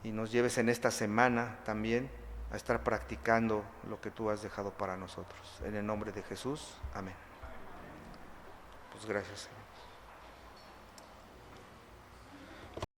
y nos lleves en esta semana también a estar practicando lo que tú has dejado para nosotros. En el nombre de Jesús, amén. Pues gracias, Señor.